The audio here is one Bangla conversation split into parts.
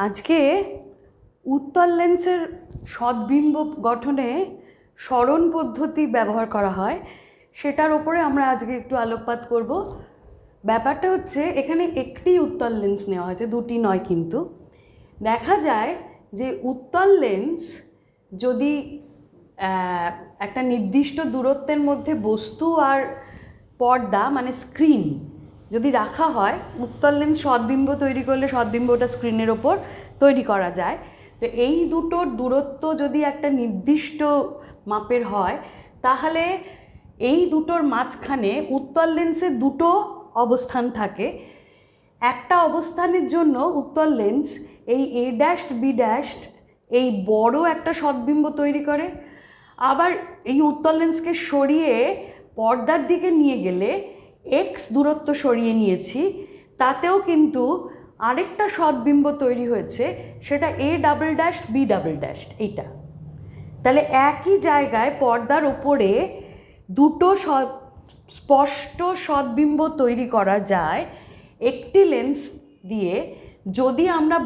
আজকে উত্তল লেন্সের সদ্বিম্ব গঠনে সরণ পদ্ধতি ব্যবহার করা হয় সেটার ওপরে আমরা আজকে একটু আলোকপাত করব। ব্যাপারটা হচ্ছে এখানে একটি উত্তল লেন্স নেওয়া হয়েছে, দুটি নয়। কিন্তু দেখা যায় যে উত্তল লেন্স যদি একটা নির্দিষ্ট দূরত্বের মধ্যে বস্তু আর পর্দা মানে স্ক্রিন যদি রাখা হয়, উত্তল লেন্স সদ্বিম্ব তৈরি করলে সদ্বিম্বটা স্ক্রিনের ওপর তৈরি করা যায়। তো এই দুটোর দূরত্ব যদি একটা নির্দিষ্ট মাপের হয়, তাহলে এই দুটোর মাঝখানে উত্তল লেন্সের দুটো অবস্থান থাকে। একটা অবস্থানের জন্য উত্তল লেন্স এই এ ড্যাশড বি ড্যাশড এই বড় একটা সদ্বিম্ব তৈরি করে। আবার এই উত্তল লেন্সকে সরিয়ে পর্দার দিকে নিয়ে গেলে এক্স দূরত্ব সরিয়ে নিয়েছি, তাতেও কিন্তু আরেকটা সদ্বিম্ব তৈরি হয়েছে, সেটা A double dash B double dash. এইটা তাহলে একই জায়গায় পর্দার ওপরে দুটো স্পষ্ট সদ্বিম্ব তৈরি করা যায় একটি লেন্স দিয়ে, যদি আমরা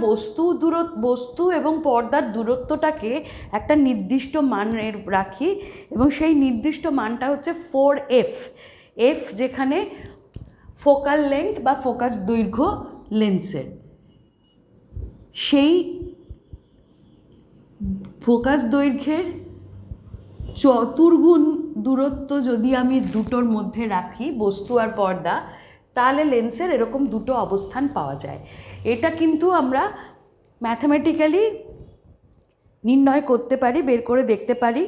বস্তু এবং পর্দার দূরত্বটাকে একটা নির্দিষ্ট মানের রাখি, এবং সেই নির্দিষ্ট মানটা হচ্ছে 4f। এফ যেখানে ফোকাল লেন্থ বা ফোকাস দৈর্ঘ্য লেন্সের, সেই ফোকাস দৈর্ঘ্যের চতুর্গুণ দূরত্ব যদি আমি দুটোর মধ্যে রাখি, বস্তু আর পর্দা, তাহলে লেন্সের এরকম দুটো অবস্থান পাওয়া যায়। এটা কিন্তু আমরা ম্যাথামেটিক্যালি নির্ণয় করতে পারি, বের করে দেখতে পারি।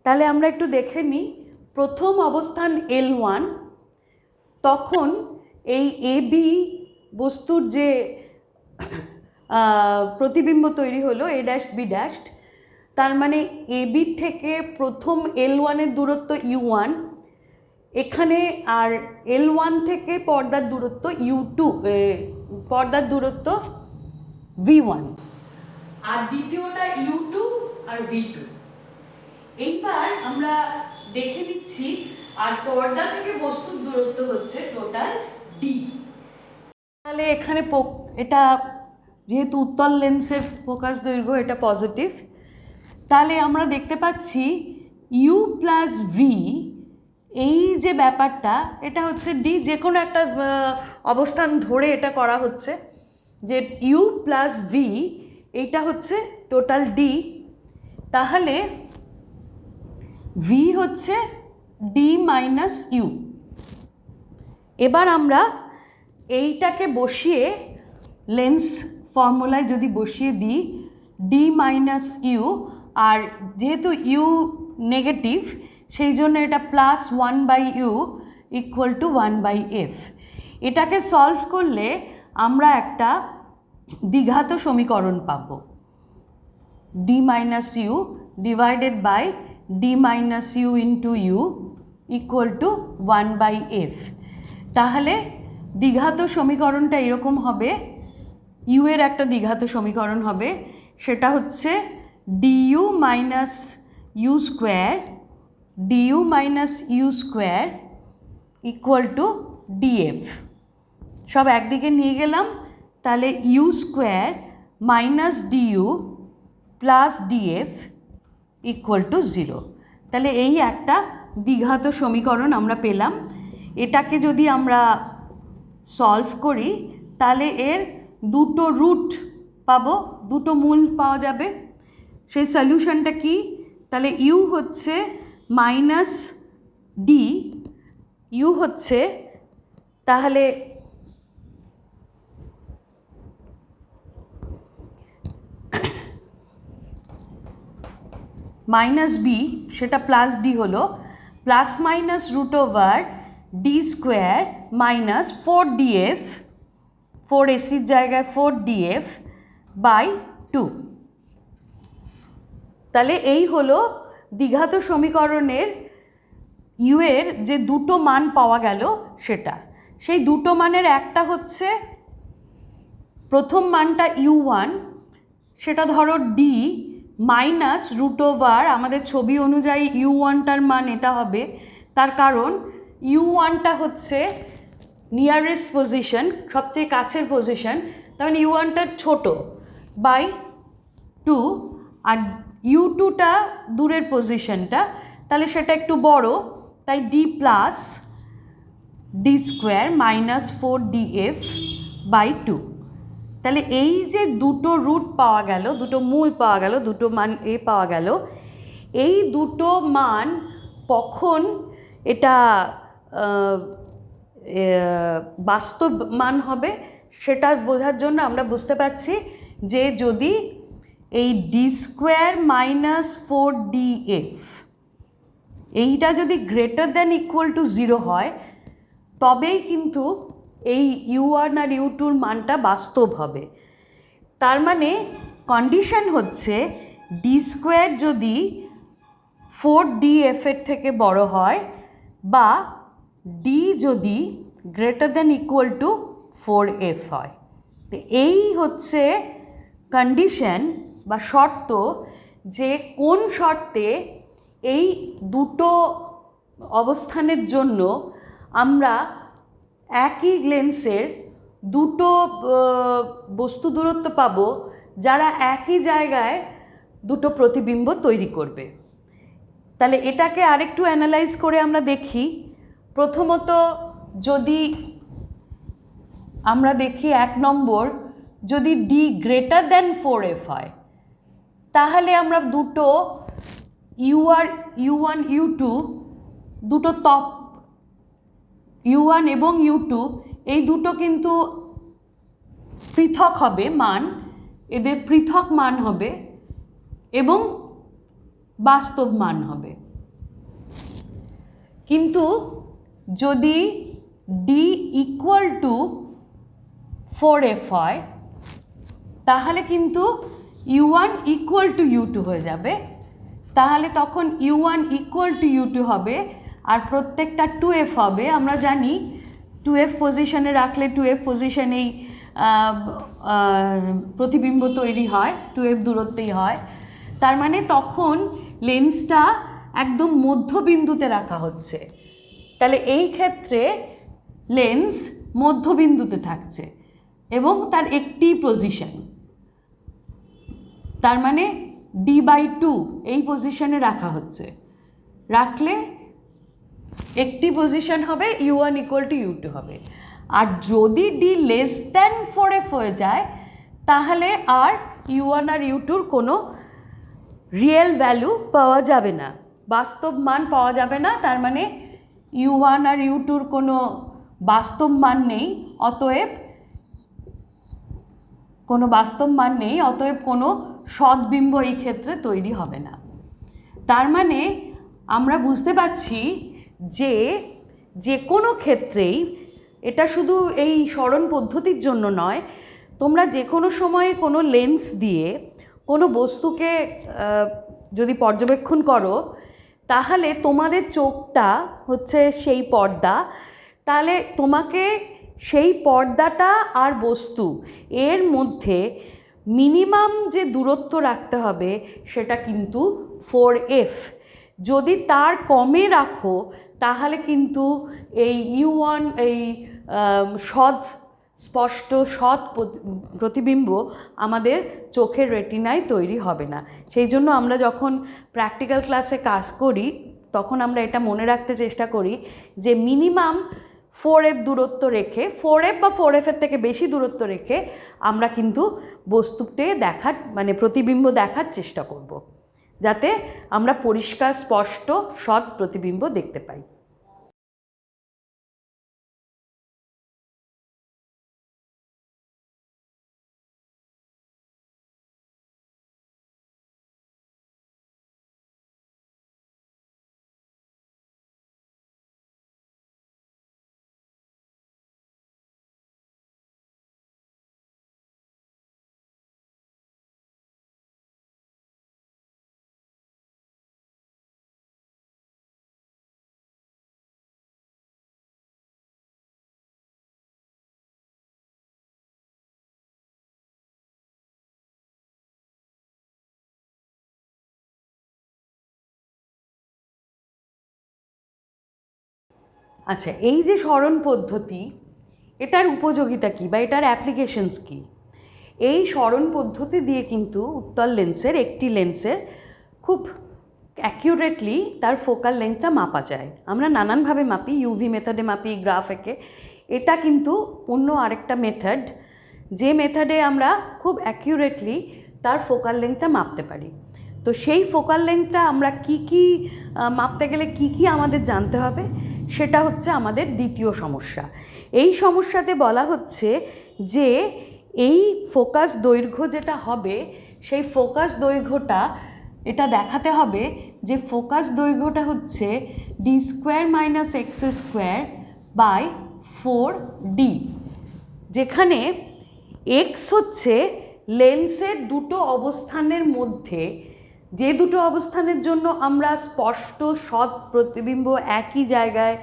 তাহলে আমরা একটু দেখে নিই। প্রথম অবস্থান L1, তখন এই AB বস্তুর যে প্রতিবিম্ব তৈরি হলো এ ড্যাশ বি ড্যাশ, তার মানে AB থেকে প্রথম L1-এর দূরত্ব U1 এখানে, আর L1 থেকে পর্দার দূরত্ব U2, পর্দার দূরত্ব V1, আর দ্বিতীয়টা U2 আর V2। এইবার আমরা দেখে নিচ্ছি, আর পর্দা থেকে বস্তুর দূরত্ব হচ্ছে টোটাল D। তাহলে এখানে এটা যেহেতু উত্তল লেন্সের ফোকাস দৈর্ঘ্য এটা পজিটিভ, তাহলে আমরা দেখতে পাচ্ছি U প্লাস V, এই যে ব্যাপারটা এটা হচ্ছে D। যে কোনো একটা অবস্থান ধরে এটা করা হচ্ছে যে U প্লাস V, এইটা হচ্ছে টোটাল D। তাহলে V হচ্ছে D মাইনাস U। এবার আমরা এইটাকে বসিয়ে লেন্স ফর্মুলায় যদি বসিয়ে দিই D মাইনাস ইউ, আর যেহেতু ইউ নেগেটিভ সেই জন্য এটা plus 1/u equal to 1/f। এটাকে সলভ করলে আমরা একটা দ্বিঘাত সমীকরণ পাব, D minus u divided by D minus u into u equal to 1/f। তাহলে দ্বিঘাত সমীকরণটা এরকম হবে, ইউ এর একটা দ্বিঘাত সমীকরণ হবে, সেটা হচ্ছে du minus U square equal to df। সব একদিকে নিয়ে গেলাম, তাহলে U square minus D U plus df equal to 0। তাহলে এই একটা দ্বিঘাত সমীকরণ আমরা পেলাম। এটাকে যদি আমরা সলভ করি তাহলে এর দুটো রুট পাবো, দুটো মূল পাওয়া যাবে। সেই সলিউশনটা কি? তাহলে ইউ হচ্ছে মাইনাস ডি, ইউ হচ্ছে তাহলে মাইনাস বি, সেটা প্লাস ডি হলো, plus minus root over D square minus 4df, 4ac-র জায়গায় 4df বাই 2। তাহলে এই হলো দ্বিঘাত সমীকরণের ইউ এর যে দুটো মান পাওয়া গেল সেটা। সেই দুটো মানের একটা হচ্ছে প্রথম মানটা U1, সেটা ধরো D মাইনাস রুট ওভার, আমাদের ছবি অনুযায়ী U1টার মান এটা হবে, তার কারণ U1টা হচ্ছে নিয়ারেস্ট পজিশন, সবথেকে কাছের পজিশন, তার মানে U1টা ছোটো, বাই টু, আর ইউ টুটা দূরের পজিশনটা, তাহলে সেটা একটু বড়, তাই D plus D square minus 4df by two. তাহলে এই যে দুটো রুট পাওয়া গেল, দুটো মূল পাওয়া গেল, দুটো মান পাওয়া গেল, এই দুটো মান কখন এটা বাস্তব মান হবে সেটা বোঝার জন্য আমরা বুঝতে পারছি যে যদি এই ডি স্কোয়ার মাইনাস 4df এইটা যদি গ্রেটার দ্যান ইকুয়াল টু 0 হয়, তবেই কিন্তু এই u1 আর u2র মানটা বাস্তব হবে। তার মানে কন্ডিশন হচ্ছে ডি স্কোয়ার যদি 4df এর থেকে বড় হয়, বা ডি যদি greater than equal to 4f হয়। তো এই হচ্ছে কন্ডিশন বা শর্ত, যে কোন শর্তে এই দুটো অবস্থানের জন্য আমরা একই লেন্সের দুটো বস্তু দূরত্ব পাবো যারা একই জায়গায় দুটো প্রতিবিম্ব তৈরি করবে। তাহলে এটাকে আরেকটু অ্যানালাইজ করে আমরা দেখি। প্রথমত যদি আমরা দেখি 1 নম্বর, যদি ডি গ্রেটার দ্যান 4f হয়, তাহলে আমরা দুটো u1 u2 দুটো u1 এবং u2 এই দুটো কিন্তু পৃথক হবে মান, এদের পৃথক মান হবে এবং বাস্তব মান হবে। কিন্তু যদি ডি ইকুয়াল টু 4f হয়, তাহলে কিন্তু u1 ইকুয়াল টু u2 হয়ে যাবে। তাহলে তখন u1 ইকুয়াল টু u2 হবে, আর প্রত্যেকটা 2f হবে। আমরা জানি 2f পজিশনে রাখলে 2f পজিশনেই প্রতিবিম্ব তৈরি হয়, 2f দূরত্বেই হয়। তার মানে তখন লেন্সটা একদম মধ্যবিন্দুতে রাখা হচ্ছে। তাহলে এই ক্ষেত্রে লেন্স মধ্যবিন্দুতে থাকছে এবং তার একটি পজিশন, তার মানে d/2 এই পজিশনে রাখা হচ্ছে। রাখলে একটি পজিশন হবে, u1 ইকুয়াল টু u2 হবে। আর যদি d লেস দ্যান 4f হয়ে যায়, তাহলে আর u1 আর u2র কোনো রিয়েল ভ্যালু পাওয়া যাবে না, বাস্তব মান পাওয়া যাবে না। তার মানে u1 আর u2র কোনো বাস্তব মান নেই, অতএব কোনো সদ্বিম্ব এই ক্ষেত্রে তৈরি হবে না। তার মানে আমরা বুঝতে পারছি যে কোনো ক্ষেত্রেই, এটা শুধু এই সরণ পদ্ধতির জন্য নয়, তোমরা যে কোনো সময়ে কোনো লেন্স দিয়ে কোনো বস্তুকে যদি পর্যবেক্ষণ করো, তাহলে তোমাদের চোখটা হচ্ছে সেই পর্দা। তাহলে তোমাকে সেই পর্দাটা আর বস্তু এর মধ্যে মিনিমাম যে দূরত্ব রাখতে হবে সেটা কিন্তু 4f। যদি তার কমে রাখো, তাহলে কিন্তু এই u1 এই স্পষ্ট সৎ প্রতিবিম্ব আমাদের চোখের রেটিনায় তৈরি হবে না। সেই জন্য আমরা যখন প্র্যাকটিক্যাল ক্লাসে কাজ করি, তখন আমরা এটা মনে রাখতে চেষ্টা করি যে মিনিমাম 4f দূরত্ব রেখে, 4f বা 4f এর থেকে বেশি দূরত্ব রেখে আমরা কিন্তু বস্তুতে দেখার মানে প্রতিবিম্ব দেখার চেষ্টা করব, যাতে আমরা পরিষ্কার স্পষ্ট সৎ প্রতিবিম্ব দেখতে পাই। আচ্ছা, এই যে সরণ পদ্ধতি, এটার উপযোগিতা কী বা এটার অ্যাপ্লিকেশনস কী? এই সরণ পদ্ধতি দিয়ে কিন্তু উত্তল লেন্সের, একটি লেন্সের খুব অ্যাকিউরেটলি তার ফোকাল লেন্থটা মাপা যায়। আমরা নানানভাবে মাপি, ইউভি মেথডে মাপি, গ্রাফ এঁকে। এটা কিন্তু অন্য আরেকটা মেথড, যে মেথডে আমরা খুব অ্যাকিউরেটলি তার ফোকাল লেন্থটা মাপতে পারি। তো সেই ফোকাল লেন্থটা আমরা কি মাপতে গেলে কি আমাদের জানতে হবে, সেটা হচ্ছে আমাদের দ্বিতীয় সমস্যা। এই সমস্যাতে বলা হচ্ছে যে এই ফোকাস দৈর্ঘ্য যেটা হবে, সেই ফোকাস দৈর্ঘ্যটা এটা দেখাতে হবে যে ফোকাস দৈর্ঘ্যটা হচ্ছে D square minus X square by 4D, যেখানে এক্স হচ্ছে লেন্সের দুটো অবস্থানের মধ্যে, যে দুটো অবস্থানের জন্য আমরা স্পষ্ট সৎ প্রতিবিম্ব একই জায়গায়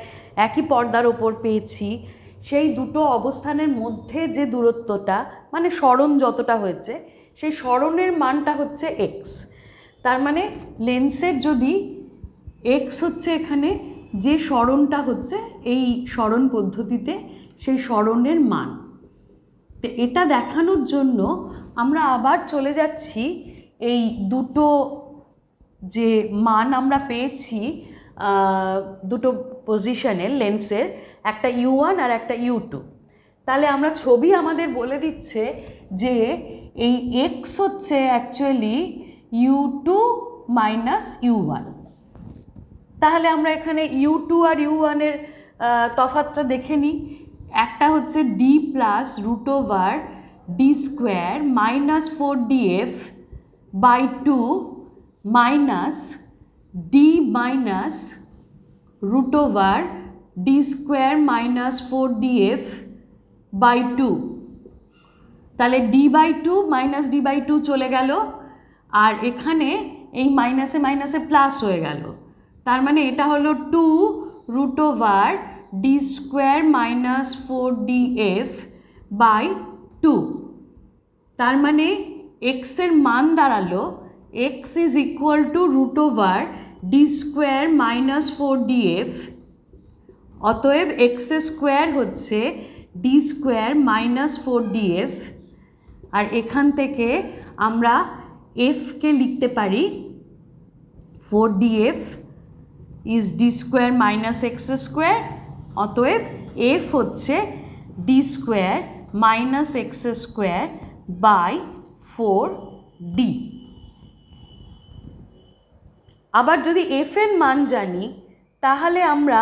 একই পর্দার ওপর পেয়েছি, সেই দুটো অবস্থানের মধ্যে যে দূরত্বটা, মানে সরণ যতটা হয়েছে, সেই সরণের মানটা হচ্ছে এক্স। তার মানে লেন্সের যদি এক্স হচ্ছে এখানে যে সরণটা হচ্ছে এই সরণ পদ্ধতিতে, সেই সরণের মান। তো এটা দেখানোর জন্য আমরা আবার চলে যাচ্ছি এই দুটো যে মান আমরা পেয়েছি দুটো পজিশনের লেন্সের, একটা U1 আর একটা U2। তাহলে আমরা ছবি আমাদের বলে দিচ্ছে যে এই এক্স হচ্ছে অ্যাকচুয়ালি U2 মাইনাস U1। তাহলে আমরা এখানে U2 আর U1-এর তফাৎটা দেখে নিই। একটা হচ্ছে D plus root over D square minus 4DF by 2 minus D minus root over D square minus 4DF by 2। তাহলে D by 2 minus D by 2 চলে গেল, আর এখানে এই মাইনাসে মাইনাসে প্লাস হয়ে গেল। তার মানে এটা হলো 2 root over D square minus 4DF by 2। তার মানে এক্সের মান দাঁড়ালো X is equal to root over D square minus 4DF। অতএব এক্স স্কোয়ার হচ্ছে ডি স্কোয়ার মাইনাস 4DF। আর এখান থেকে আমরা এফকে লিখতে পারি 4DF is D square minus X square. অতএব এফ হচ্ছে D square minus X square by 4D। আবার যদি এফ এর মান জানি তাহলে আমরা,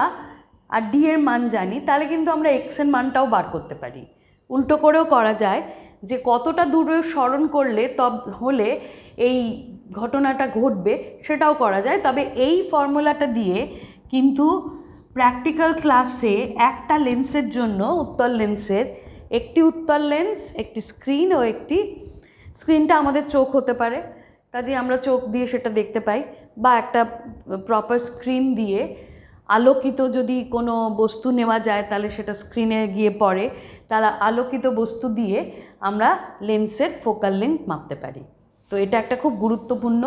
আর ডি এর মান জানি, তাহলে কিন্তু আমরা এক্স এর মানটাও বার করতে পারি। উল্টো করেও করা যায়, যে কতটা দূরে স্মরণ করলে হলে এই ঘটনাটা ঘটবে সেটাও করা যায়। তবে এই ফর্মুলাটা দিয়ে কিন্তু প্র্যাকটিক্যাল ক্লাসে একটা লেন্সের জন্য, উত্তল লেন্সের, একটি উত্তল লেন্স, একটি স্ক্রিন ও একটি স্ক্রিনটা আমাদের চোখ হতে পারে, কাজে আমরা চোখ দিয়ে সেটা দেখতে পাই, বা একটা প্রপার স্ক্রিন দিয়ে আলোকিত যদি কোনো বস্তু নেওয়া যায় তাহলে সেটা স্ক্রিনে গিয়ে পড়ে, তাহলে আলোকিত বস্তু দিয়ে আমরা লেন্সের ফোকাল লেন্থ মাপতে পারি। তো এটা একটা খুব গুরুত্বপূর্ণ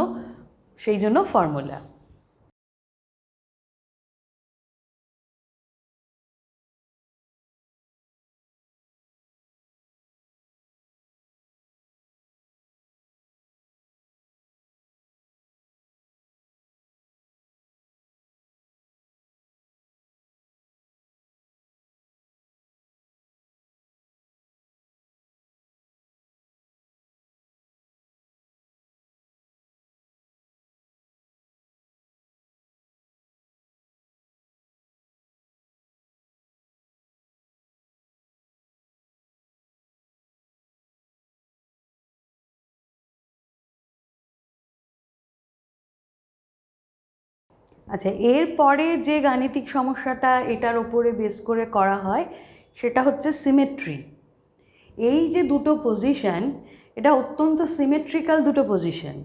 সেই জন্য ফর্মুলা। আচ্ছা, এরপরে যে গাণিতিক সমস্যাটা এটার ওপরে বেস করে করা হয় সেটা হচ্ছে সিমেট্রি। এই যে দুটো পজিশন, এটা অত্যন্ত সিমেট্রিক্যাল দুটো পজিশন।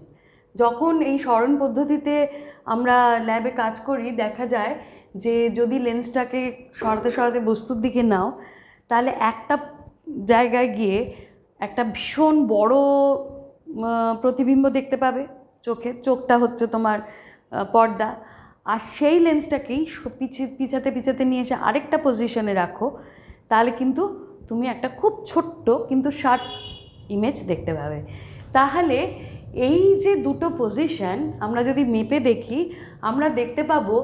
যখন এই সরণ পদ্ধতিতে আমরা ল্যাবে কাজ করি, দেখা যায় যে যদি লেন্সটাকে সরাতে সরাতে বস্তুর দিকে নাও, তাহলে একটা জায়গায় গিয়ে একটা ভীষণ বড় প্রতিবিম্ব দেখতে পাবে চোখটা হচ্ছে তোমার পর্দা, আর সেই লেন্সটাকেই পিছাতে নিয়ে এসে আরেকটা পজিশনে রাখো, তাহলে কিন্তু তুমি একটা খুব ছোট্ট কিন্তু শার্প ইমেজ দেখতে পাবে। তাহলে এই যে দুটো পজিশন আমরা যদি মেপে দেখি, আমরা দেখতে পাবো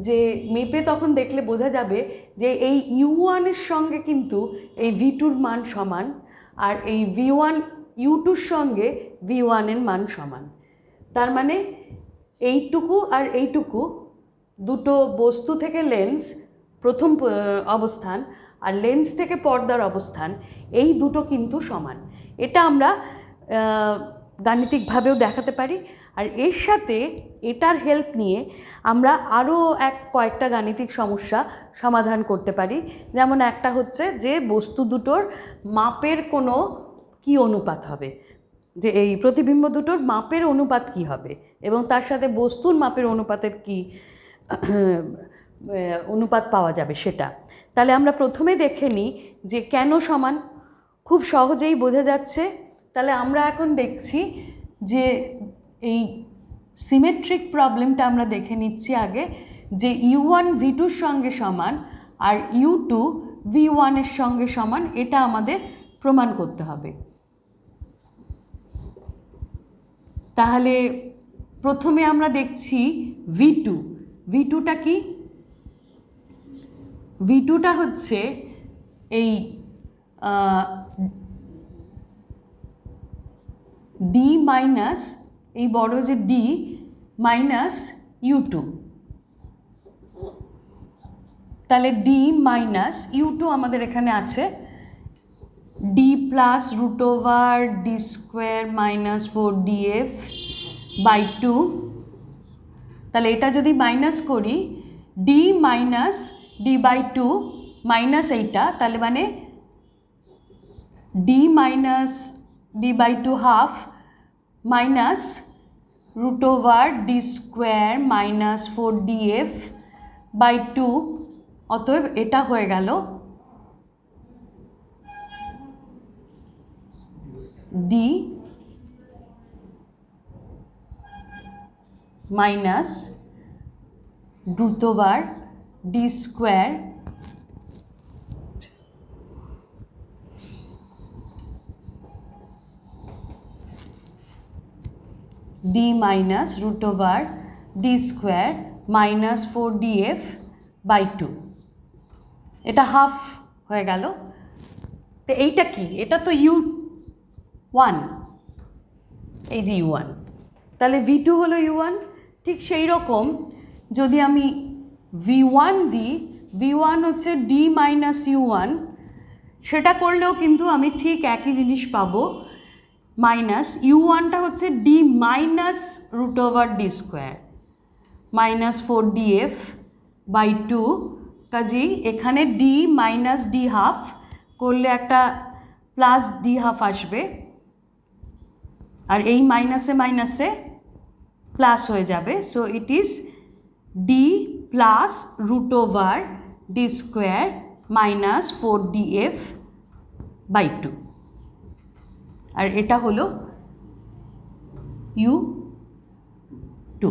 যে মেপে তখন দেখলে বোঝা যাবে যে এই U1 এর সঙ্গে কিন্তু এই V2-র মান সমান, আর এই V1 U2-র সঙ্গে V1 এর মান সমান। তার মানে এইটুকু আর এইটুকু দুটো বস্তু থেকে লেন্স প্রথম অবস্থান আর লেন্স থেকে পর্দার অবস্থান, এই দুটো কিন্তু সমান। এটা আমরা গাণিতিকভাবেও দেখাতে পারি, আর এর সাথে এটার হেল্প নিয়ে আমরা আরও কয়েকটা গাণিতিক সমস্যা সমাধান করতে পারি। যেমন একটা হচ্ছে যে বস্তু দুটোর মাপের কোনো কী অনুপাত হবে, যে এই প্রতিবিম্ব দুটোর মাপের অনুপাত কি হবে, এবং তার সাথে বস্তুর মাপের অনুপাতের কি অনুপাত পাওয়া যাবে সেটা। তাহলে আমরা প্রথমে দেখে নিই যে কেন সমান, খুব সহজেই বোঝা যাচ্ছে। তাহলে আমরা এখন দেখছি যে এই সিমেট্রিক প্রবলেমটা আমরা দেখে নিচ্ছি আগে, যে U1 V2-র সঙ্গে সমান আর U2 V1 এর সঙ্গে সমান, এটা আমাদের প্রমাণ করতে হবে। তাহলে প্রথমে আমরা দেখছি V2। V2টা কি? V2টা হচ্ছে এই D মাইনাস এই বড় যে D মাইনাস U2। তাহলে D মাইনাস U2 আমাদের এখানে আছে D plus root over D square minus 4DF by 2। তাহলে এটা যদি মাইনাস করি D minus D by 2 minus এইটা, তাহলে মানে D minus D by 2 half minus root over D square minus 4DF by 2। অতএব এটা হয়ে গেল D minus root over D square D minus root over D square minus 4DF by 2। এটা হাফ হয়ে গেল। তো এইটা কি? এটা তো U1, এই যে U1, তাহলে V2 হলো U1। ঠিক সেই রকম যদি আমি V1 দিই, V1 হচ্ছে D মাইনাস U1, সেটা করলেও কিন্তু আমি ঠিক একই জিনিস পাবো। মাইনাস U1টা হচ্ছে D minus root over D square minus 4DF by 2। কাজেই এখানে D মাইনাস D হাফ করলে একটা প্লাস D হাফ আসবে, আর এই মাইনাসে মাইনাসে প্লাস হয়ে যাবে। So it is D plus root over D square minus 4DF by 2, আর এটা হলো U2।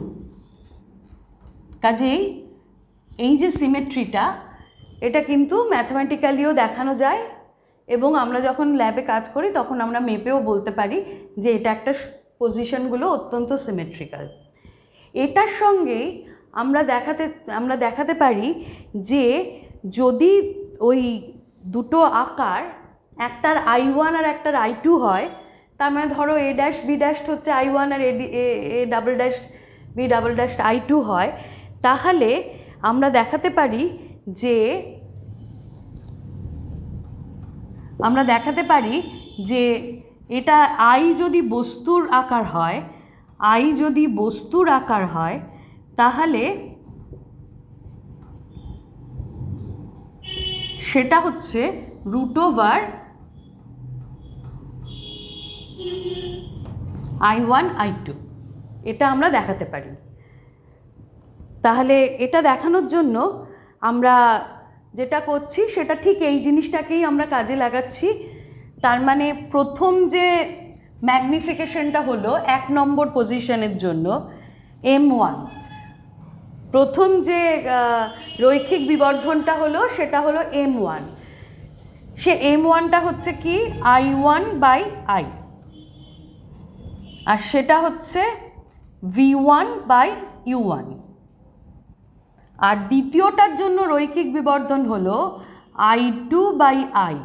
কাজেই এই যে সিমেট্রিটা, এটা কিন্তু ম্যাথমেটিক্যালিও দেখানো যায়, এবং আমরা যখন ল্যাবে কাজ করি তখন আমরা মেপেও বলতে পারি যে এটা একটা পজিশনগুলো অত্যন্ত সিমেট্রিক্যাল। এটার সঙ্গেই আমরা দেখাতে পারি যে যদি ওই দুটো আকার, একটার I1 আর একটার I2 হয়, তার মানে ধরো A ড্যাশ B ড্যাশ হচ্ছে I1 আর A double dash B double dash I2 হয়, তাহলে আমরা দেখাতে পারি যে এটা I যদি বস্তুর আকার হয়, তাহলে সেটা হচ্ছে রুট ওভার I1 I2, এটা আমরা দেখাতে পারি। তাহলে এটা দেখানোর জন্য আমরা যেটা করছি সেটা ঠিক এই জিনিসটাকেই আমরা কাজে লাগাচ্ছি। তার মানে প্রথম যে ম্যাগনিফিকেশনটা হলো 1 নম্বর পজিশনের জন্য M1, প্রথম যে রৈখিক বিবর্ধনটা হলো সেটা হলো M1। সে M1টা হচ্ছে কি I1 বাই I। আর সেটা হচ্ছে v1/u1। আর দ্বিতীয়টার জন্য রৈখিক বিবর্ধন হলো i2/i,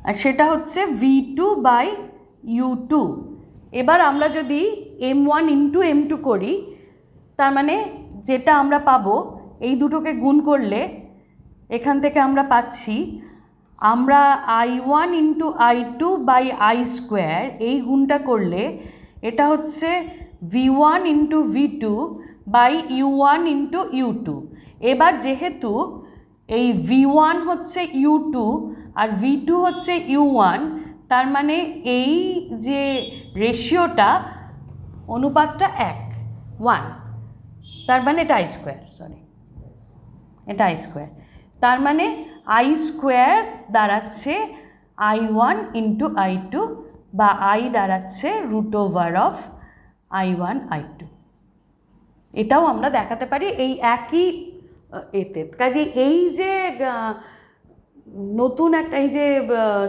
আর সেটা হচ্ছে v2/u2। এবার আমরা যদি m1 ইন্টু m2 করি, তার মানে যেটা আমরা পাবো, এই দুটোকে গুণ করলে এখান থেকে আমরা পাচ্ছি, আমরা i1 ইন্টু i2/i স্কোয়ার, এই গুণটা করলে এটা হচ্ছে v1 into v2/u1 into u2। এবার যেহেতু এই v1 হচ্ছে u2 আর v2 হচ্ছে u1, তার মানে এই যে রেশিওটা, অনুপাতটা 1, তার মানে এটা আই স্কোয়ার, এটা আই স্কোয়ার। তার মানে আই স্কোয়ার দাঁড়াচ্ছে i1 ইন্টু i2, বা i দাঁড়াচ্ছে √i1 i2। এটাও আমরা দেখাতে পারি এই একই এতে। কাজে এই যে নতুন একটা, এই যে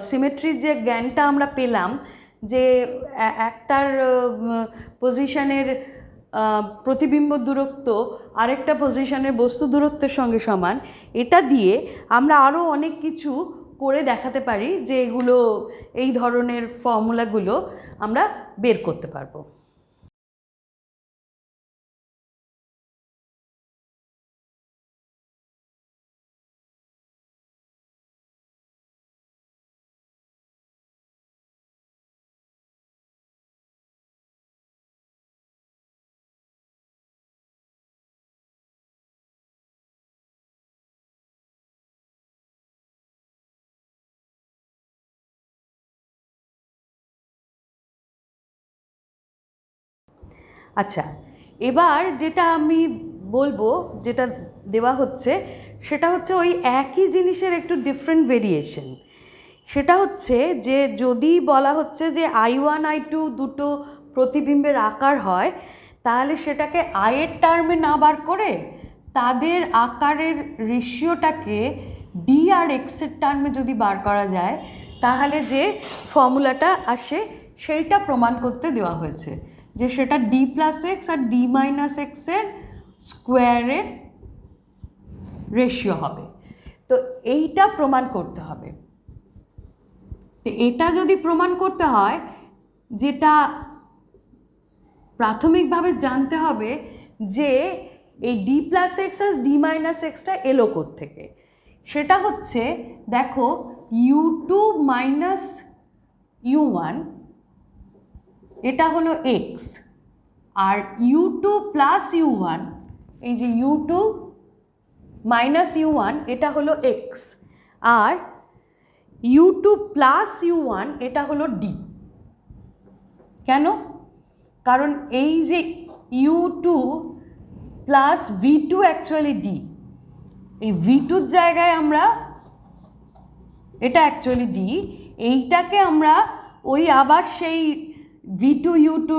সিমেট্রির যে জ্ঞানটা আমরা পেলাম, যে একটার পজিশনের প্রতিবিম্ব দূরত্ব আরেকটা পজিশনের বস্তু দূরত্বের সঙ্গে সমান, এটা দিয়ে আমরা আরও অনেক কিছু করে দেখাতে পারি, যে এগুলো, এই ধরনের ফর্মুলাগুলো আমরা বের করতে পারবো। আচ্ছা, এবার যেটা আমি বলবো, যেটা দেওয়া হচ্ছে, সেটা হচ্ছে ওই একই জিনিসের একটু ডিফারেন্ট ভেরিয়েশন। সেটা হচ্ছে যে যদি বলা হচ্ছে যে i1 i2 দুটো প্রতিবিম্বের আকার হয়, তাহলে সেটাকে আয়ের টার্মে না বার করে তাদের আকারের রেশিওটাকে ডি আর এক্সের টার্মে যদি বার করা যায়, তাহলে যে ফর্মুলাটা আসে সেইটা প্রমাণ করতে দেওয়া হয়েছে, যে সেটা d প্লাস এক্স আর d মাইনাস এক্সের স্কোয়ারের রেশিও হবে। তো এইটা প্রমাণ করতে হবে। তো এটা যদি প্রমাণ করতে হয়, যেটা প্রাথমিকভাবে জানতে হবে যে এই d প্লাস এক্স আর d মাইনাস এক্সটা এলো কোত্থেকে। সেটা হচ্ছে, দেখো u2 মাইনাস u1 এটা হলো x, আর u2 প্লাস u1, এই যে u2 মাইনাস u1 এটা হলো x, আর u2 প্লাস u1 এটা হলো d। কেন? কারণ এই যে u2 plus v2 actually d, এই v2 জায়গায় আমরা, এটা অ্যাকচুয়ালি d, এইটাকে আমরা ওই আবার সেই v2 u2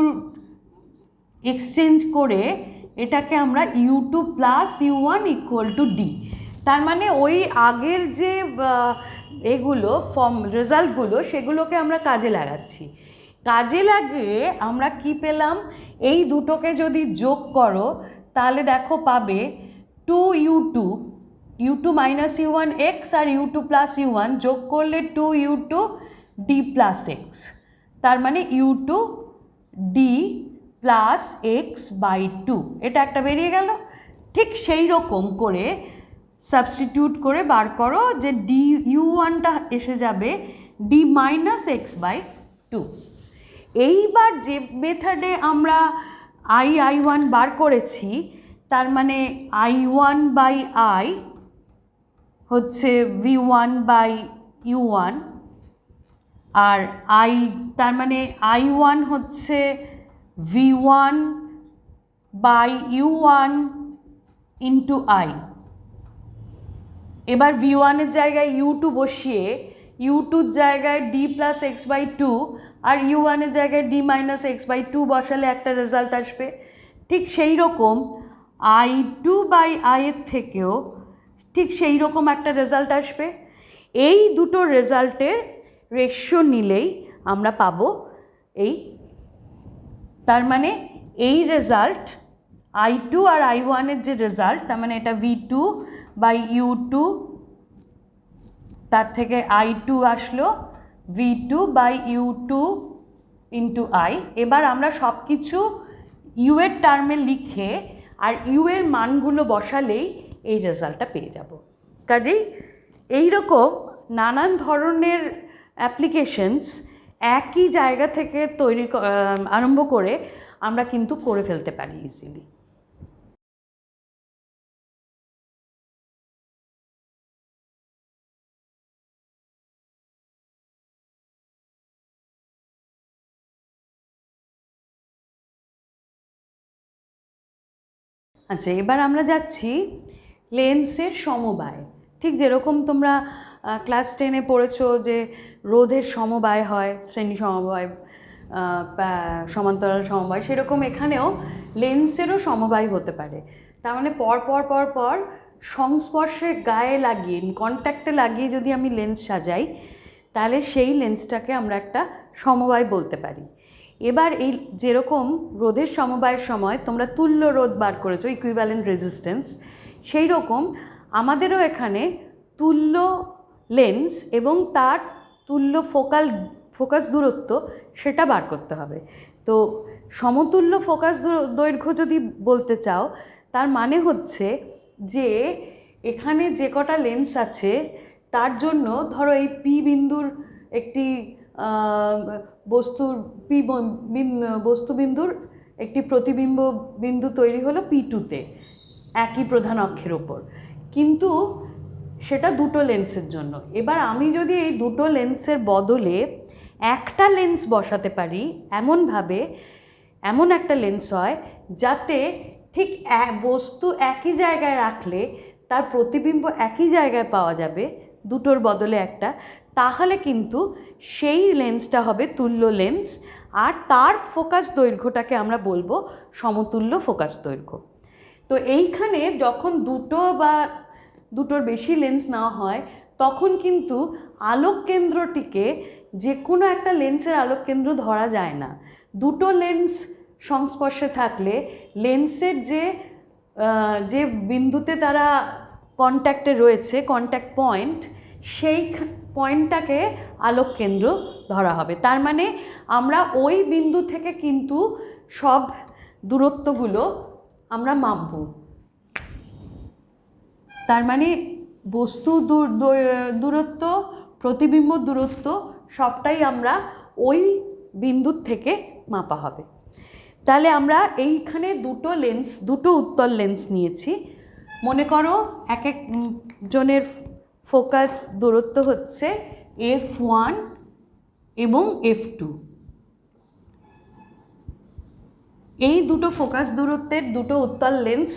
এক্সচেঞ্জ করে এটাকে আমরা u2 plus u1 equal to d। তার মানে ওই আগের যে এগুলো রেজাল্টগুলো, সেগুলোকে আমরা কাজে লাগাচ্ছি। কাজে লাগিয়ে আমরা কি পেলাম, এই দুটোকে যদি যোগ করো তাহলে দেখো পাবে 2u2 মাইনাস u1 x আর u2 প্লাস u1 যোগ করলে 2u2 d প্লাস এক্স, তার মানে u2 d plus X by 2, এটা একটা বেরিয়ে গেল। ঠিক সেই রকম করে সাবস্টিটিউট করে বার করো, যে ডি u1টা এসে যাবে d মাইনাস এক্স বাই 2। এইবার যে মেথডে আমরা i1 বার করেছি, তার মানে i1 বাই i হচ্ছে v1 বাই u1, আর তার মানে i1 হচ্ছে v1 by u1 into i। এবার v1 এর জায়গায় u2 বসিয়ে u2 জায়গায় d প্লাস এক্স বাই 2 আর u1 এর জায়গায় d মাইনাস এক্স বাই 2 বসালে একটা রেজাল্ট আসবে। ঠিক সেই রকম i2 বাই i এর থেকেও ঠিক সেই রকম একটা রেজাল্ট আসবে। এই দুটো রেজাল্টের রেশিও নিলেই আমরা পাবো এই তার মানে এই রেজাল্ট I2 আর I1 এর যে রেজাল্ট, তার মানে এটা V2 বাই U2, তার থেকে I2 আসলো V2 by U2 into I। এবার আমরা সব কিছু ইউ এর টার্মে লিখে আর ইউ এর মানগুলো বসালেই এই রেজাল্টটা পেয়ে যাব। কাজেই এইরকম নানান ধরনের অ্যাপ্লিকেশনস একই জায়গা থেকে আরম্ভ করে আমরা কিন্তু করে ফেলতে পারি ইজিলি। আচ্ছা, এবার আমরা যাচ্ছি লেন্সের সমবায়। ঠিক যেরকম তোমরা ক্লাস 10-এ পড়েছো যে রোধের সমবায় হয়, শ্রেণী সমবায়, সমান্তরাল সমবায়, সেরকম এখানেও লেন্সেরও সমবায় হতে পারে। তার মানে পর পর পর পর সংস্পর্শের গায়ে লাগিয়ে, কন্ট্যাক্টে লাগিয়ে যদি আমি লেন্স সাজাই, তাহলে সেই লেন্সটাকে আমরা একটা সমবায় বলতে পারি। এবার এই যেরকম রোধের সমবায়ের সময় তোমরা তুল্য রোধ বার করেছো, ইকুইভ্যালেন্ট রেজিস্ট্যান্স, সেই রকম আমাদেরও এখানে তুল্য লেন্স এবং তার তুল্য ফোকাস দূরত্ব সেটা বার করতে হবে। তো সমতুল্য ফোকাস দৈর্ঘ্য যদি বলতে চাও, তার মানে হচ্ছে যে এখানে যে কটা লেন্স আছে তার জন্য ধরো এই পি বিন্দুর একটি বস্তুবিন্দুর একটি প্রতিবিম্ব বিন্দু তৈরি হলো P2-তে একই প্রধান অক্ষের ওপর, কিন্তু সেটা দুটো লেন্সের জন্য। এবার আমি যদি এই দুটো লেন্সের বদলে একটা লেন্স বসাতে পারি, এমনভাবে এমন একটা লেন্স হয় যাতে ঠিক বস্তু একই জায়গায় রাখলে তার প্রতিবিম্ব একই জায়গায় পাওয়া যাবে, দুটোর বদলে একটা, তাহলে কিন্তু সেই লেন্সটা হবে তুল্য লেন্স, আর তার ফোকাস দৈর্ঘ্যটাকে আমরা বলবো সমতুল্য ফোকাস দৈর্ঘ্য। তো এইখানে যখন দুটো বা দুটোর বেশি লেন্স নেওয়া হয়, তখন কিন্তু আলোক কেন্দ্রটিকে যে কোনো একটা লেন্সের আলোক কেন্দ্র ধরা যায় না। দুটো লেন্স সংস্পর্শে থাকলে লেন্সের যে বিন্দুতে তারা কন্ট্যাক্টে রয়েছে, কন্ট্যাক্ট পয়েন্ট, সেই পয়েন্টটাকে আলোক কেন্দ্র ধরা হবে। তার মানে আমরা ওই বিন্দু থেকে কিন্তু সব দূরত্বগুলো আমরা মাপব। তার মানে বস্তু দূরত্ব, প্রতিবিম্ব দূরত্ব সবটাই আমরা ওই বিন্দুর থেকে মাপা হবে। তাহলে আমরা এইখানে দুটো উত্তল লেন্স নিয়েছি। মনে করো এক এক জনের ফোকাস দূরত্ব হচ্ছে F1 এবং F2। এই দুটো ফোকাস দূরত্বের দুটো উত্তল লেন্স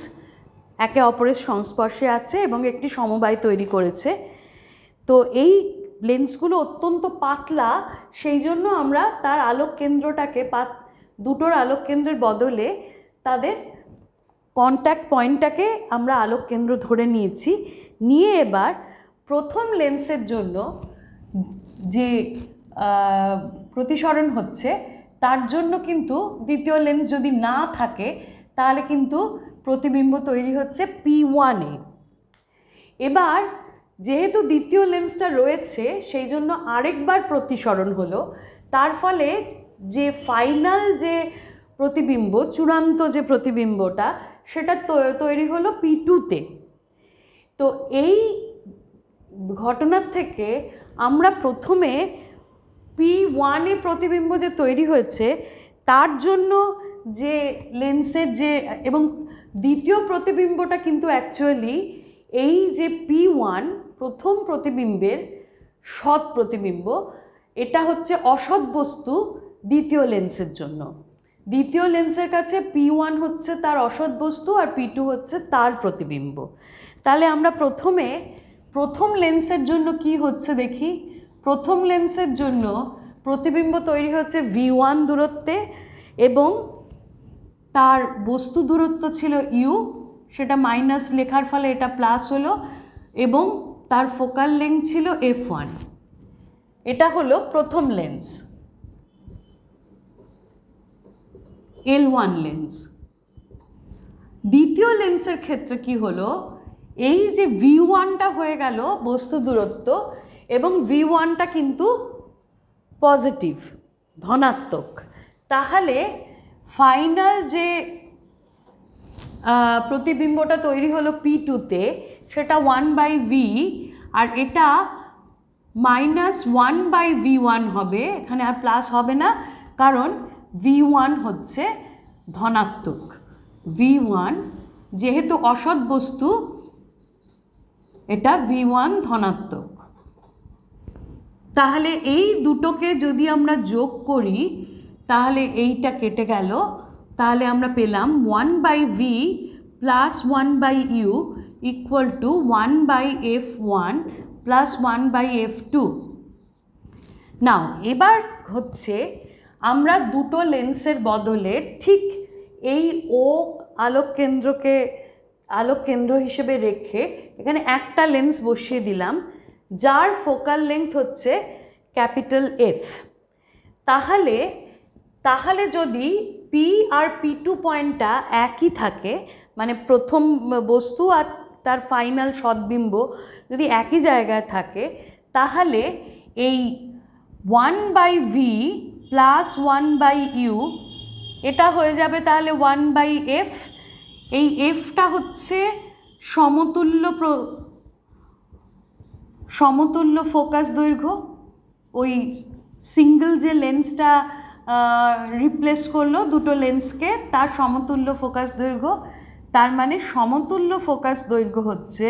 একে অপরের সংস্পর্শে আছে এবং একটি সমবায় তৈরি করেছে। তো এই লেন্সগুলো অত্যন্ত পাতলা, সেই জন্য আমরা তার আলোক কেন্দ্রটাকে দুটোর আলোক কেন্দ্রের বদলে তাদের কন্ট্যাক্ট পয়েন্টটাকে আমরা আলোক কেন্দ্র ধরে নিয়েছি। নিয়ে এবার প্রথম লেন্সের জন্য যে প্রতিসরণ হচ্ছে, তার জন্য কিন্তু দ্বিতীয় লেন্স যদি না থাকে তাহলে কিন্তু প্রতিবিম্ব তৈরি হচ্ছে P1-এ। এবার যেহেতু দ্বিতীয় লেন্সটা রয়েছে, সেই জন্য আরেকবার প্রতিসরণ হলো, তার ফলে যে ফাইনাল যে প্রতিবিম্ব, চূড়ান্ত যে প্রতিবিম্বটা, সেটা তৈরি হলো P2-তে। তো এই ঘটনার থেকে আমরা প্রথমে P1-এ প্রতিবিম্ব যে তৈরি হয়েছে তার জন্য যে লেন্সের এবং দ্বিতীয় প্রতিবিম্বটা কিন্তু অ্যাকচুয়ালি এই যে P1 প্রথম প্রতিবিম্বের সৎ প্রতিবিম্ব, এটা হচ্ছে অসৎ বস্তু দ্বিতীয় লেন্সের জন্য। দ্বিতীয় লেন্সের কাছে P1 হচ্ছে তার অসৎ বস্তু আর P2 হচ্ছে তার প্রতিবিম্ব। তাহলে আমরা প্রথম লেন্সের জন্য কি হচ্ছে দেখি। প্রথম লেন্সের জন্য প্রতিবিম্ব তৈরি হচ্ছে V1 দূরত্বে এবং তার বস্তু দূরত্ব ছিল U, সেটা মাইনাস লেখার ফলে এটা প্লাস হলো, এবং তার ফোকাল লেন্থ ছিল F1। এটা হলো প্রথম লেন্স। L1 lens. দ্বিতীয় লেন্সের ক্ষেত্রে কি হলো, এই যে V1টা হয়ে গেল বস্তু দূরত্ব এবং V1টা কিন্তু পজিটিভ, ধনাত্মক, তাহলে ফাইনাল যে প্রতিবিম্বটা তৈরি হলো P2তে সেটা 1/v, আর এটা -1/v1 হবে, এখানে আর প্লাস হবে না কারণ V1 হচ্ছে ধনাত্মক। V1 যেহেতু অসৎ বস্তু, এটা V1 ধনাত্মক। তাহলে এই দুটোকে যদি আমরা যোগ করি তাহলে এইটা কেটে গেল, তাহলে আমরা পেলাম 1/v plus 1/u equal to 1/f1 plus 1/f2। নাও এবার হচ্ছে আমরা দুটো লেন্সের বদলে ঠিক এই ও আলোক কেন্দ্র হিসেবে রেখে এখানে একটা লেন্স বসিয়ে দিলাম যার ফোকাল লেংথ হচ্ছে ক্যাপিটাল F। তাহলে যদি P আর P2 পয়েন্টটা একই থাকে, মানে প্রথম বস্তু আর তার ফাইনাল সদ্বিম্ব যদি একই জায়গায় থাকে, তাহলে এই 1/v প্লাস 1/u এটা হয়ে যাবে তাহলে 1/f। এই এফটা হচ্ছে সমতুল্য ফোকাস দৈর্ঘ্য, ওই সিঙ্গেল যে লেন্সটা রিপ্লেস করলো দুটো লেন্সকে, তার সমতুল্য ফোকাস দৈর্ঘ্য। তার মানে সমতুল্য ফোকাস দৈর্ঘ্য হচ্ছে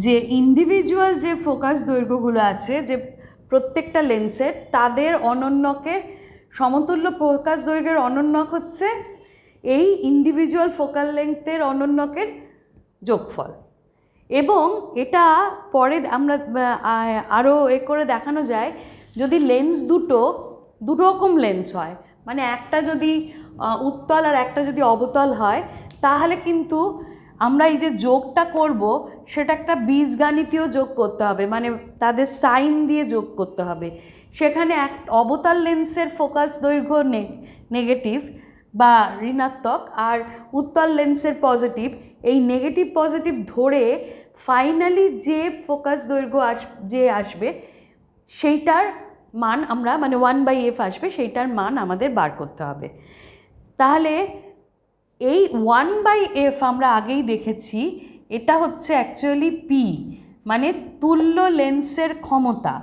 যে ইন্ডিভিজুয়াল যে ফোকাস দৈর্ঘ্যগুলো আছে যে প্রত্যেকটা লেন্সের, তাদের অনন্যকের সমতুল্য ফোকাস দৈর্ঘ্যের অনন্যক হচ্ছে এই ইন্ডিভিজুয়াল ফোকাল লেংথের অনন্যকের যোগফল। এবং এটা পরে আমরা আরও করে দেখানো যায়, যদি লেন্স দুটো রকম লেন্স হয়, মানে একটা যদি উত্তল আর একটা যদি অবতল হয়, তাহলে কিন্তু আমরা এই যে যোগটা করব সেটা একটা বীজগাণিতীয় যোগ করতে হবে, মানে তাদের সাইন দিয়ে যোগ করতে হবে। সেখানে অবতল লেন্সের ফোকাস দৈর্ঘ্য নেগেটিভ বা ঋণাত্মক, আর উত্তল লেন্সের পজিটিভ। এই নেগেটিভ পজিটিভ ধরে ফাইনালি যে ফোকাস দৈর্ঘ্য আসবে সেইটার মান আমরা, মানে 1/f আসবে, সেইটার মান আমাদের বার করতে হবে। তাহলে এই 1/f আমরা আগেই দেখেছি, এটা হচ্ছে অ্যাকচুয়ালি P, মানে তুল্য লেন্সের ক্ষমতা।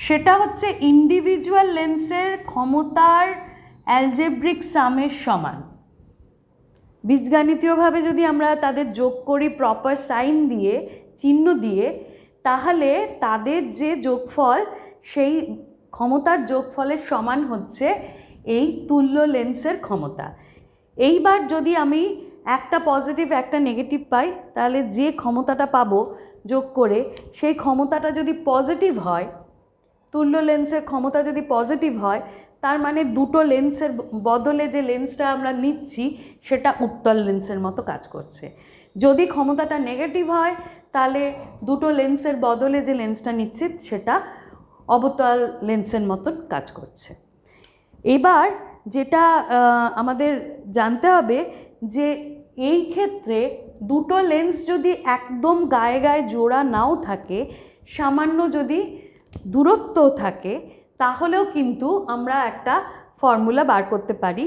সেটা হচ্ছে ইন্ডিভিজুয়াল লেন্সের ক্ষমতার অ্যালজেব্রিক সামের সমান। বীজগাণিতীয়ভাবে যদি আমরা তাদের যোগ করি প্রপার সাইন দিয়ে, চিহ্ন দিয়ে, তাহলে তাদের যে যোগফল সেই ক্ষমতার যোগফলের সমান হচ্ছে এই তুল্য লেন্সের ক্ষমতা। এইবার যদি আমি একটা পজিটিভ একটা নেগেটিভ পাই, তাহলে যে ক্ষমতাটা পাবো যোগ করে, সেই ক্ষমতাটা যদি পজিটিভ হয়, তুল্য লেন্সের ক্ষমতা যদি পজিটিভ হয়, তার মানে দুটো লেন্সের বদলে যে লেন্সটা আমরা নিচ্ছি সেটা উত্তল লেন্সের মতো কাজ করছে। যদি ক্ষমতাটা নেগেটিভ হয়, তাহলে দুটো লেন্সের বদলে যে লেন্সটা নিচ্ছি সেটা অবতল লেন্সের মতন কাজ করছে। এবার যেটা আমাদের জানতে হবে যে এই ক্ষেত্রে দুটো লেন্স যদি একদম গায়ে গায়ে জোড়া নাও থাকে, সামান্য যদি দূরত্ব থাকে, তাহলেও কিন্তু আমরা একটা ফর্মুলা বার করতে পারি,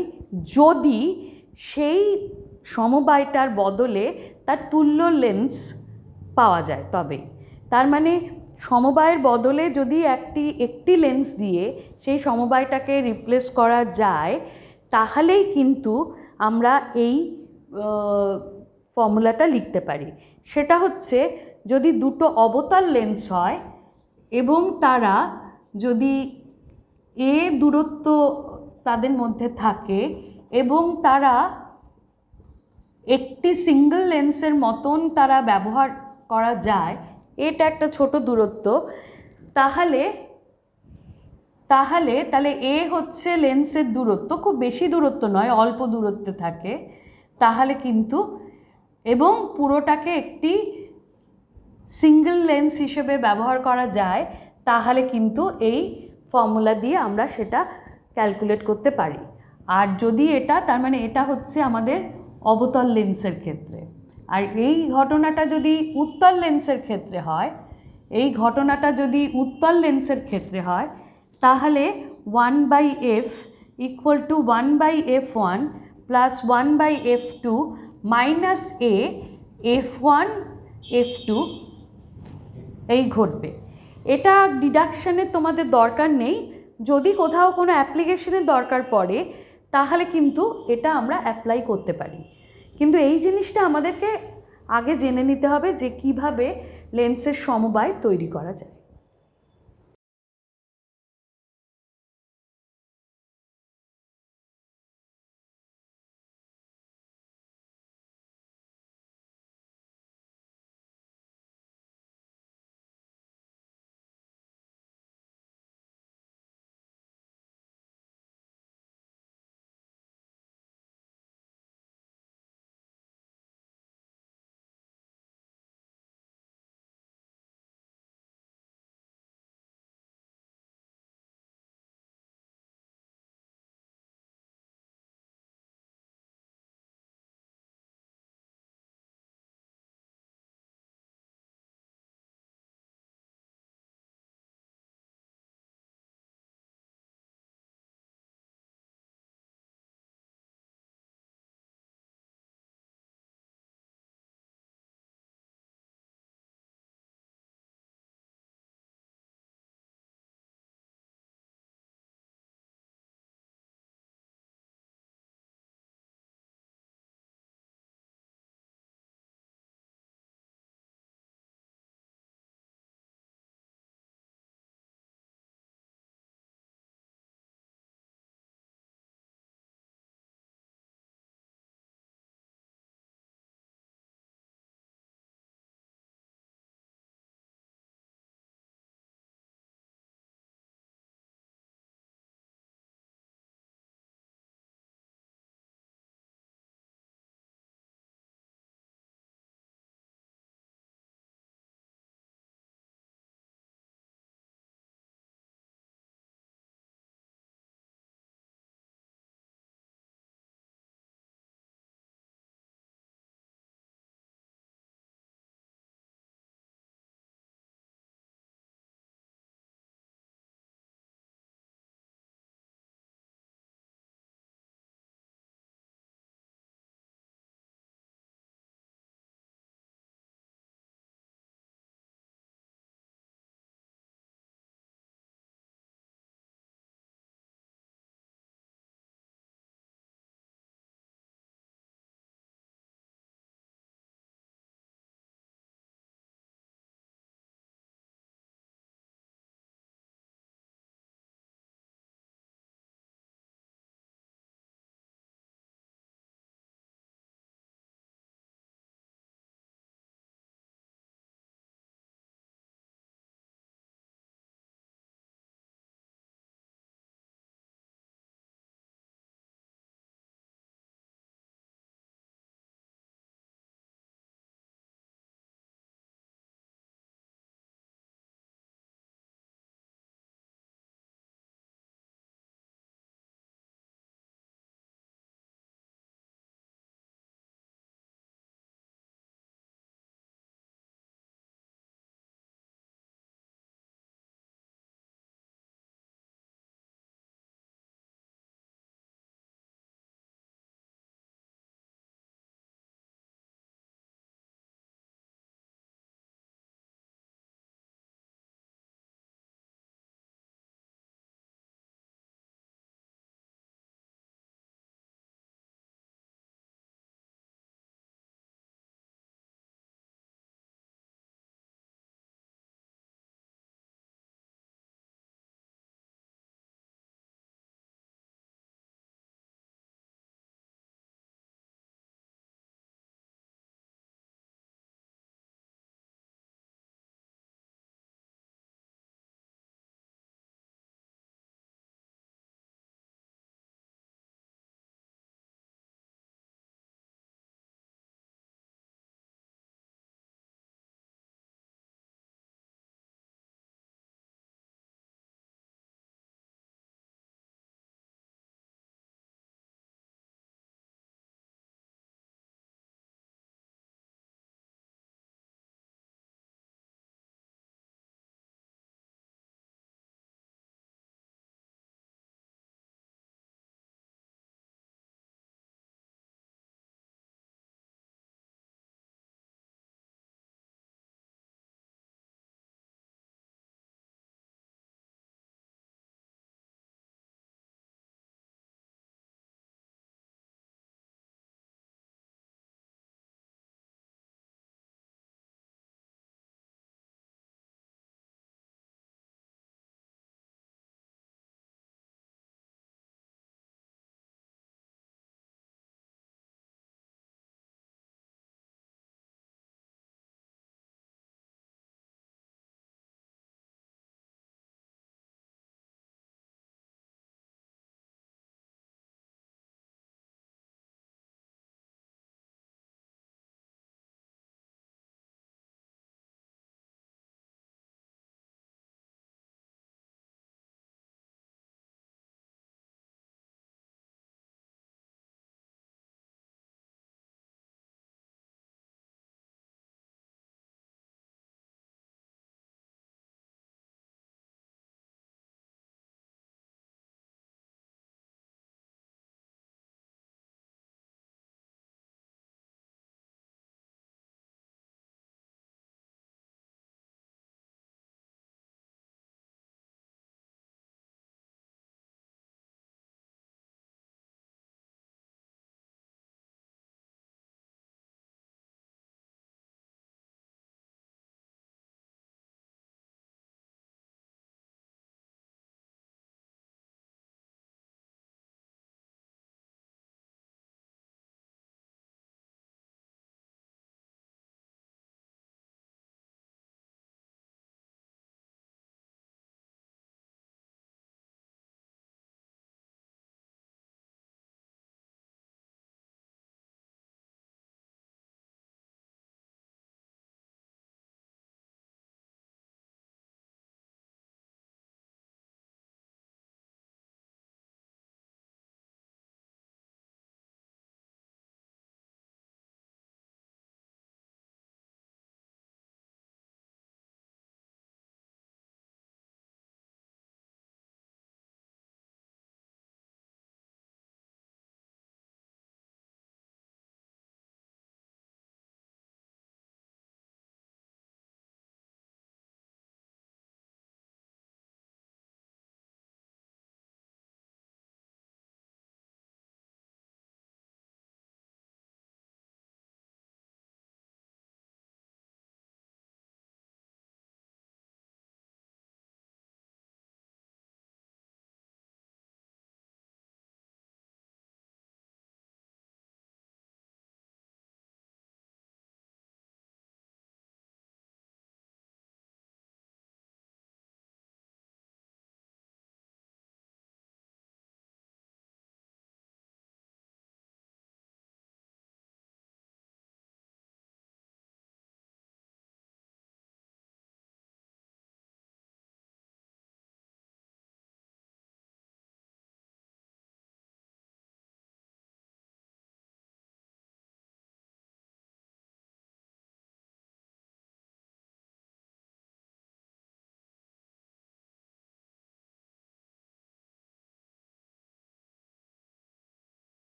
যদি সেই সমবায়টার বদলে তার তুল্য লেন্স পাওয়া যায় তবেই। তার মানে সমবায়ের বদলে যদি একটি লেন্স দিয়ে সেই সমবায়টাকে রিপ্লেস করা যায়, তাহলেই কিন্তু আমরা এই ফর্মুলাটা লিখতে পারি। সেটা হচ্ছে, যদি দুটো অবতল লেন্স হয় এবং তারা যদি দূরত্ব তাদের মধ্যে থাকে এবং তারা একটি সিঙ্গেল লেন্সের মতন তারা ব্যবহার করা যায়, এটা একটা ছোট দূরত্ব, তাহলে হচ্ছে লেন্সের দূরত্ব, খুব বেশি দূরত্ব নয়, অল্প দূরত্বে থাকে, তাহলে কিন্তু, এবং পুরোটাকে একটি সিঙ্গেল লেন্স হিসেবে ব্যবহার করা যায়, তাহলে কিন্তু এই ফর্মুলা দিয়ে আমরা সেটা ক্যালকুলেট করতে পারি। আর যদি এটা, তার মানে এটা হচ্ছে আমাদের অবতল লেন্সের ক্ষেত্রে। আর এই ঘটনাটা যদি উত্তল লেন্সের ক্ষেত্রে হয়, তাহলে 1/f equal to 1/f1 plus 1/f2 minus a f1 f2 এই ঘটবে। এটা ডিডাকশানের তোমাদের দরকার নেই, যদি কোথাও কোনো অ্যাপ্লিকেশনের দরকার পড়ে তাহলে কিন্তু এটা আমরা অ্যাপ্লাই করতে পারি। কিন্তু এই জিনিসটা আমাদেরকে আগে জেনে নিতে হবে যে কিভাবে লেন্সের সমবায় তৈরি করা যায়।